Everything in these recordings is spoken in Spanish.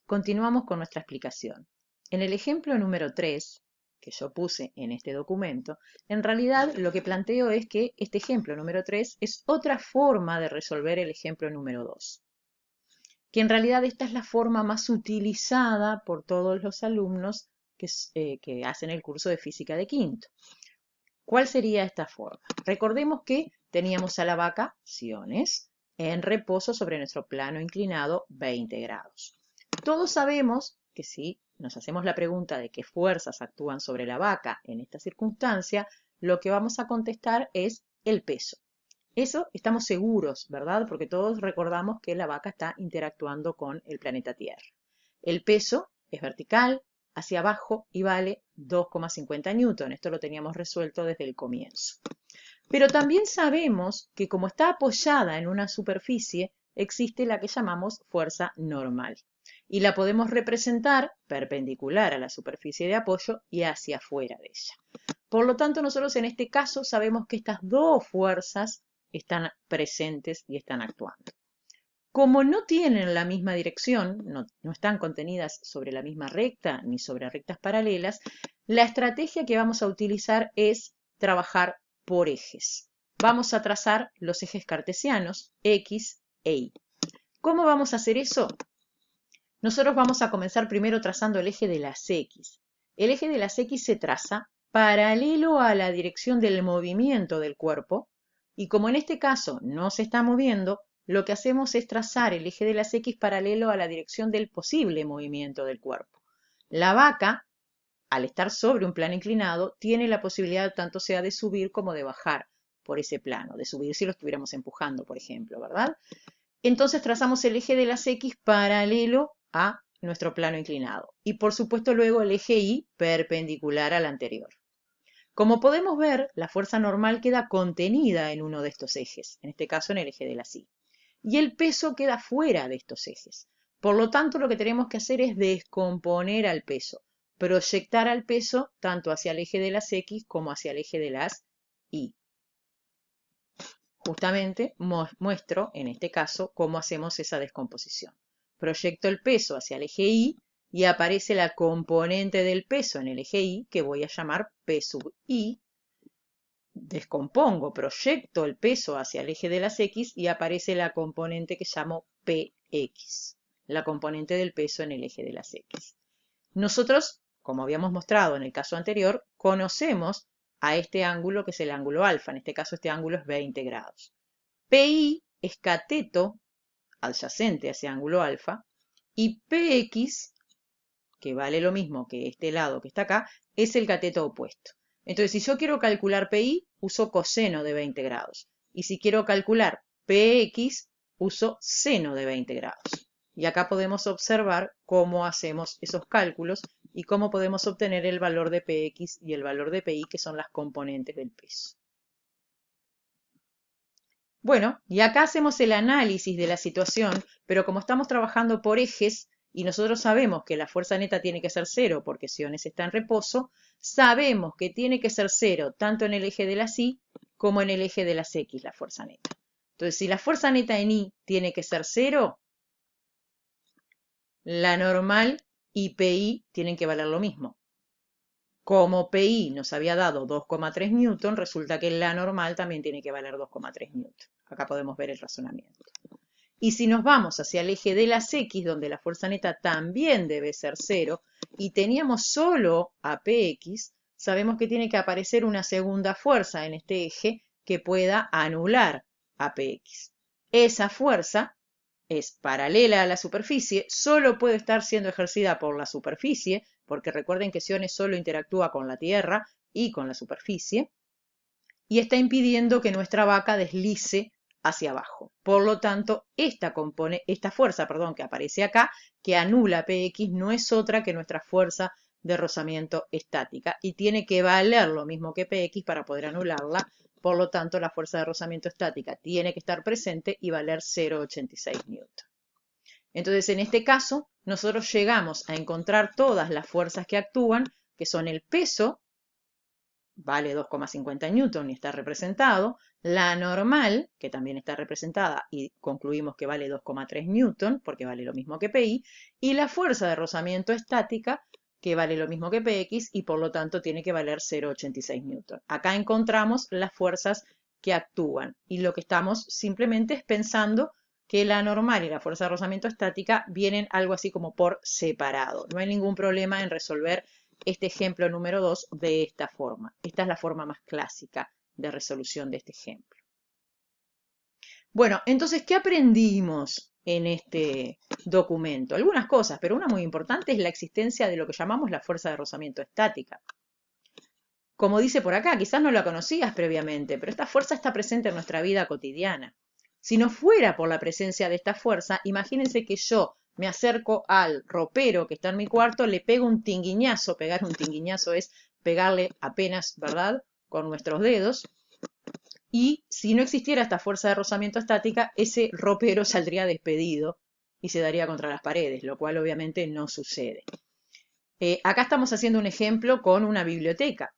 Continuamos con nuestra explicación. En el ejemplo número 3, que yo puse en este documento, en realidad lo que planteo es que este ejemplo número 3 es otra forma de resolver el ejemplo número 2, que en realidad esta es la forma más utilizada por todos los alumnos que hacen el curso de física de quinto. ¿Cuál sería esta forma? Recordemos que teníamos a la vaca, Siones, en reposo sobre nuestro plano inclinado 20 grados. Todos sabemos que si nos hacemos la pregunta de qué fuerzas actúan sobre la vaca en esta circunstancia, lo que vamos a contestar es el peso. Eso estamos seguros, ¿verdad? Porque todos recordamos que la vaca está interactuando con el planeta Tierra. El peso es vertical, hacia abajo y vale 2,50 newton. Esto lo teníamos resuelto desde el comienzo. Pero también sabemos que como está apoyada en una superficie, existe la que llamamos fuerza normal. Y la podemos representar perpendicular a la superficie de apoyo y hacia afuera de ella. Por lo tanto, nosotros en este caso sabemos que estas dos fuerzas están presentes y están actuando. Como no tienen la misma dirección, no están contenidas sobre la misma recta ni sobre rectas paralelas, la estrategia que vamos a utilizar es trabajar por ejes. Vamos a trazar los ejes cartesianos, X e Y. ¿Cómo vamos a hacer eso? Nosotros vamos a comenzar primero trazando el eje de las X. El eje de las X se traza paralelo a la dirección del movimiento del cuerpo, y como en este caso no se está moviendo, lo que hacemos es trazar el eje de las X paralelo a la dirección del posible movimiento del cuerpo. La vaca, al estar sobre un plano inclinado, tiene la posibilidad tanto sea de subir como de bajar por ese plano, de subir si lo estuviéramos empujando, por ejemplo, ¿verdad? Entonces trazamos el eje de las X paralelo a nuestro plano inclinado. Y por supuesto luego el eje Y perpendicular al anterior. Como podemos ver, la fuerza normal queda contenida en uno de estos ejes, en este caso en el eje de las Y. Y el peso queda fuera de estos ejes. Por lo tanto, lo que tenemos que hacer es descomponer al peso, proyectar al peso tanto hacia el eje de las X como hacia el eje de las Y. Justamente muestro, en este caso, cómo hacemos esa descomposición. Proyecto el peso hacia el eje Y y aparece la componente del peso en el eje Y que voy a llamar P sub I. Descompongo, proyecto el peso hacia el eje de las X y aparece la componente que llamo PX, la componente del peso en el eje de las X. Nosotros, como habíamos mostrado en el caso anterior, conocemos a este ángulo que es el ángulo alfa, en este caso este ángulo es 20 grados. PI es cateto adyacente a ese ángulo alfa y PX, que vale lo mismo que este lado que está acá, es el cateto opuesto. Entonces, si yo quiero calcular PI, uso coseno de 20 grados. Y si quiero calcular PX, uso seno de 20 grados. Y acá podemos observar cómo hacemos esos cálculos y cómo podemos obtener el valor de PX y el valor de PI, que son las componentes del peso. Bueno, y acá hacemos el análisis de la situación, pero como estamos trabajando por ejes y nosotros sabemos que la fuerza neta tiene que ser cero porque Siones está en reposo, sabemos que tiene que ser cero tanto en el eje de las Y como en el eje de las X la fuerza neta. Entonces, si la fuerza neta en Y tiene que ser cero, la normal y PI tienen que valer lo mismo. Como PI nos había dado 2,3 newton, resulta que la normal también tiene que valer 2,3 newton. Acá podemos ver el razonamiento. Y si nos vamos hacia el eje de las X, donde la fuerza neta también debe ser cero, y teníamos solo a PX, sabemos que tiene que aparecer una segunda fuerza en este eje que pueda anular a PX. Esa fuerza es paralela a la superficie, solo puede estar siendo ejercida por la superficie, porque recuerden que Siones solo interactúa con la Tierra y con la superficie, y está impidiendo que nuestra vaca deslice hacia abajo. Por lo tanto, esta fuerza que aparece acá, que anula PX, no es otra que nuestra fuerza de rozamiento estática y tiene que valer lo mismo que PX para poder anularla. Por lo tanto, la fuerza de rozamiento estática tiene que estar presente y valer 0,86 newton. Entonces, en este caso, nosotros llegamos a encontrar todas las fuerzas que actúan, que son el peso vale 2,50 newton y está representado, la normal, que también está representada y concluimos que vale 2,3 newton, porque vale lo mismo que PI, y la fuerza de rozamiento estática, que vale lo mismo que Px y por lo tanto tiene que valer 0,86 newton. Acá encontramos las fuerzas que actúan y lo que estamos simplemente es pensando que la normal y la fuerza de rozamiento estática vienen algo así como por separado. No hay ningún problema en resolver este ejemplo número 2 de esta forma. Esta es la forma más clásica de resolución de este ejemplo. Bueno, entonces, ¿qué aprendimos en este documento? Algunas cosas, pero una muy importante es la existencia de lo que llamamos la fuerza de rozamiento estática. Como dice por acá, quizás no la conocías previamente, pero esta fuerza está presente en nuestra vida cotidiana. Si no fuera por la presencia de esta fuerza, imagínense que yo me acerco al ropero que está en mi cuarto, le pego un tinguiñazo. Pegar un tinguiñazo es pegarle apenas, ¿verdad?, con nuestros dedos. Y si no existiera esta fuerza de rozamiento estática, ese ropero saldría despedido y se daría contra las paredes, lo cual obviamente no sucede. Acá estamos haciendo un ejemplo con una biblioteca.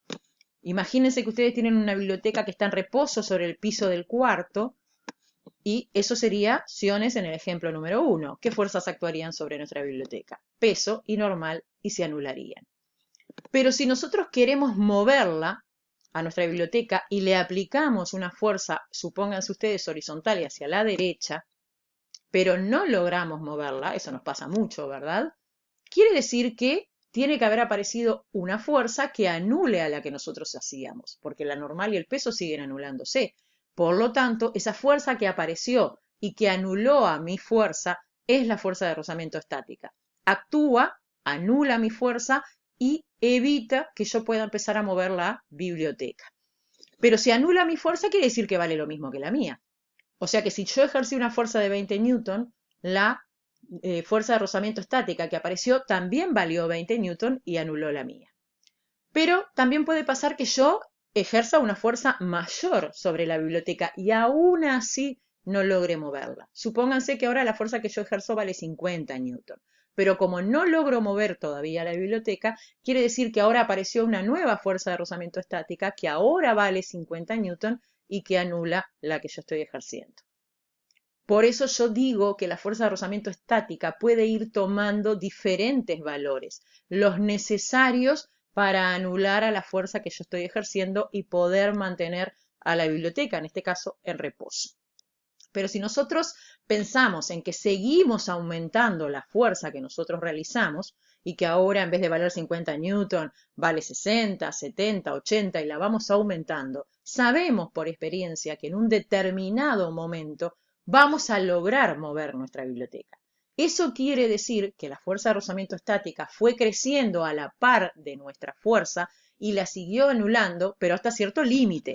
Imagínense que ustedes tienen una biblioteca que está en reposo sobre el piso del cuarto y eso sería acciones en el ejemplo número 1. ¿Qué fuerzas actuarían sobre nuestra biblioteca? Peso y normal y se anularían. Pero si nosotros queremos moverla a nuestra biblioteca y le aplicamos una fuerza, supónganse ustedes, horizontal y hacia la derecha, pero no logramos moverla, eso nos pasa mucho, ¿verdad? Quiere decir que tiene que haber aparecido una fuerza que anule a la que nosotros hacíamos, porque la normal y el peso siguen anulándose. Por lo tanto, esa fuerza que apareció y que anuló a mi fuerza es la fuerza de rozamiento estática. Actúa, anula mi fuerza y evita que yo pueda empezar a mover la biblioteca. Pero si anula mi fuerza, quiere decir que vale lo mismo que la mía. O sea que si yo ejercí una fuerza de 20 newton, la fuerza de rozamiento estática que apareció también valió 20 newton y anuló la mía. Pero también puede pasar que yo ejerza una fuerza mayor sobre la biblioteca y aún así no logre moverla. Supónganse que ahora la fuerza que yo ejerzo vale 50 newton. Pero como no logro mover todavía la biblioteca, quiere decir que ahora apareció una nueva fuerza de rozamiento estática que ahora vale 50 newton y que anula la que yo estoy ejerciendo. Por eso yo digo que la fuerza de rozamiento estática puede ir tomando diferentes valores, los necesarios para anular a la fuerza que yo estoy ejerciendo y poder mantener a la biblioteca, en este caso, en reposo. Pero si nosotros pensamos en que seguimos aumentando la fuerza que nosotros realizamos y que ahora en vez de valer 50 newton vale 60, 70, 80 y la vamos aumentando, sabemos por experiencia que en un determinado momento vamos a lograr mover nuestra biblioteca. Eso quiere decir que la fuerza de rozamiento estática fue creciendo a la par de nuestra fuerza y la siguió anulando, pero hasta cierto límite.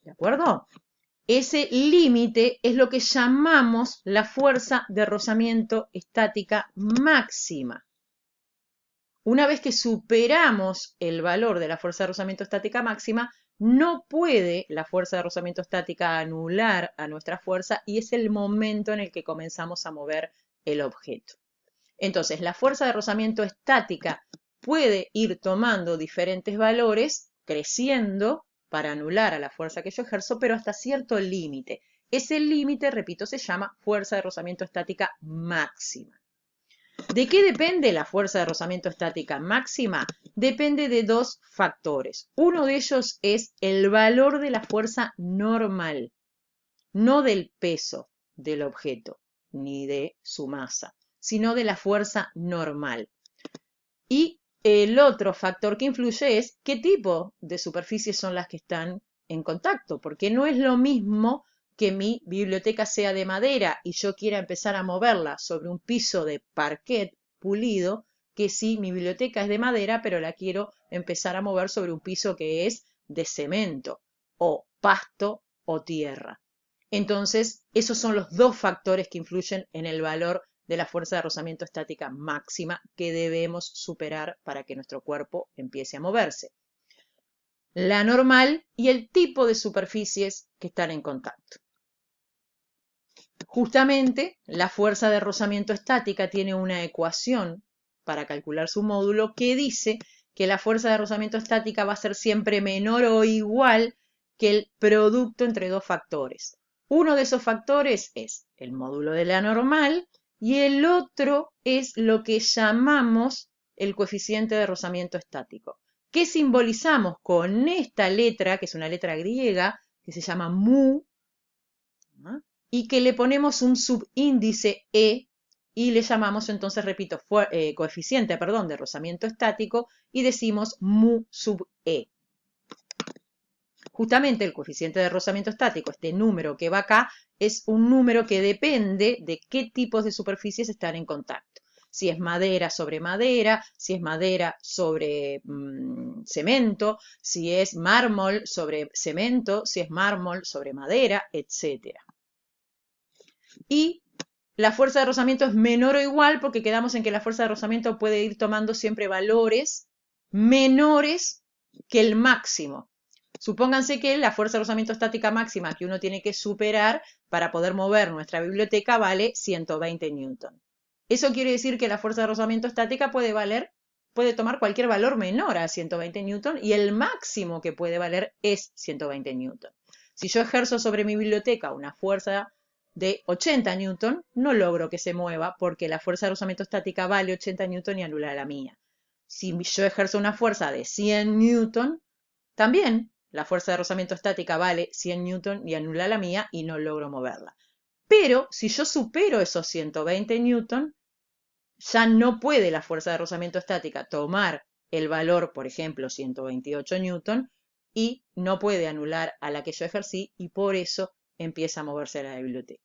¿De acuerdo? Ese límite es lo que llamamos la fuerza de rozamiento estática máxima. Una vez que superamos el valor de la fuerza de rozamiento estática máxima, no puede la fuerza de rozamiento estática anular a nuestra fuerza y es el momento en el que comenzamos a mover el objeto. Entonces, la fuerza de rozamiento estática puede ir tomando diferentes valores, creciendo para anular a la fuerza que yo ejerzo, pero hasta cierto límite. Ese límite, repito, se llama fuerza de rozamiento estática máxima. ¿De qué depende la fuerza de rozamiento estática máxima? Depende de dos factores. Uno de ellos es el valor de la fuerza normal, no del peso del objeto, ni de su masa, sino de la fuerza normal. Y el otro factor que influye es qué tipo de superficies son las que están en contacto, porque no es lo mismo que mi biblioteca sea de madera y yo quiera empezar a moverla sobre un piso de parquet pulido, que si mi biblioteca es de madera, pero la quiero empezar a mover sobre un piso que es de cemento, o pasto o tierra. Entonces, esos son los dos factores que influyen en el valor de la fuerza de rozamiento estática máxima que debemos superar para que nuestro cuerpo empiece a moverse. La normal y el tipo de superficies que están en contacto. Justamente, la fuerza de rozamiento estática tiene una ecuación para calcular su módulo que dice que la fuerza de rozamiento estática va a ser siempre menor o igual que el producto entre dos factores. Uno de esos factores es el módulo de la normal y el otro es lo que llamamos el coeficiente de rozamiento estático. ¿Qué simbolizamos con esta letra, que es una letra griega, que se llama mu, y que le ponemos un subíndice E y le llamamos entonces, repito, coeficiente, de rozamiento estático y decimos mu sub E. Justamente el coeficiente de rozamiento estático, este número que va acá, es un número que depende de qué tipos de superficies están en contacto. Si es madera sobre madera, si es madera sobre cemento, si es mármol sobre cemento, si es mármol sobre madera, etc. Y la fuerza de rozamiento es menor o igual porque quedamos en que la fuerza de rozamiento puede ir tomando siempre valores menores que el máximo. Supónganse que la fuerza de rozamiento estática máxima que uno tiene que superar para poder mover nuestra biblioteca vale 120 newton. Eso quiere decir que la fuerza de rozamiento estática puede tomar cualquier valor menor a 120 newton y el máximo que puede valer es 120 newton. Si yo ejerzo sobre mi biblioteca una fuerza de 80 newton, no logro que se mueva porque la fuerza de rozamiento estática vale 80 newton y anula la mía. Si yo ejerzo una fuerza de 100 newton, también la fuerza de rozamiento estática vale 100 newton y anula la mía y no logro moverla. Pero si yo supero esos 120 newton, ya no puede la fuerza de rozamiento estática tomar el valor, por ejemplo, 128 newton, y no puede anular a la que yo ejercí y por eso empieza a moverse la biblioteca.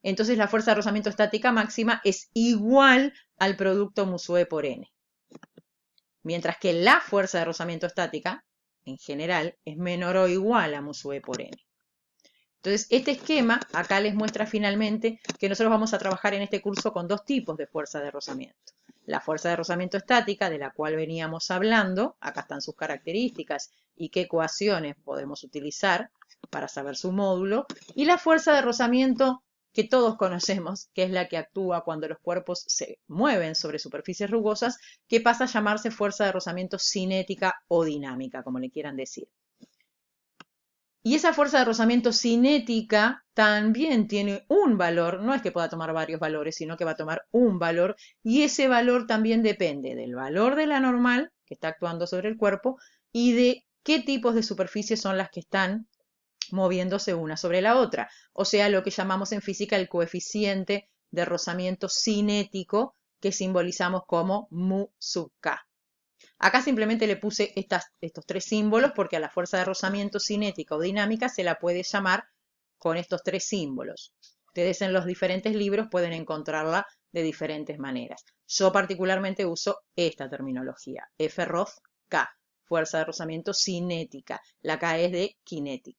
Entonces la fuerza de rozamiento estática máxima es igual al producto mu sub E por n. Mientras que la fuerza de rozamiento estática, en general, es menor o igual a mu sub E por n. Entonces, este esquema acá les muestra finalmente que nosotros vamos a trabajar en este curso con dos tipos de fuerza de rozamiento. La fuerza de rozamiento estática, de la cual veníamos hablando, acá están sus características y qué ecuaciones podemos utilizar para saber su módulo, y la fuerza de rozamiento que todos conocemos, que es la que actúa cuando los cuerpos se mueven sobre superficies rugosas, que pasa a llamarse fuerza de rozamiento cinética o dinámica, como le quieran decir. Y esa fuerza de rozamiento cinética también tiene un valor, no es que pueda tomar varios valores, sino que va a tomar un valor, y ese valor también depende del valor de la normal, que está actuando sobre el cuerpo, y de qué tipos de superficies son las que están moviéndose una sobre la otra. O sea, lo que llamamos en física el coeficiente de rozamiento cinético, que simbolizamos como mu sub k. Acá simplemente le puse estos tres símbolos porque a la fuerza de rozamiento cinética o dinámica se la puede llamar con estos tres símbolos. Ustedes en los diferentes libros pueden encontrarla de diferentes maneras. Yo particularmente uso esta terminología, F-Roz K, fuerza de rozamiento cinética. La K es de kinetic.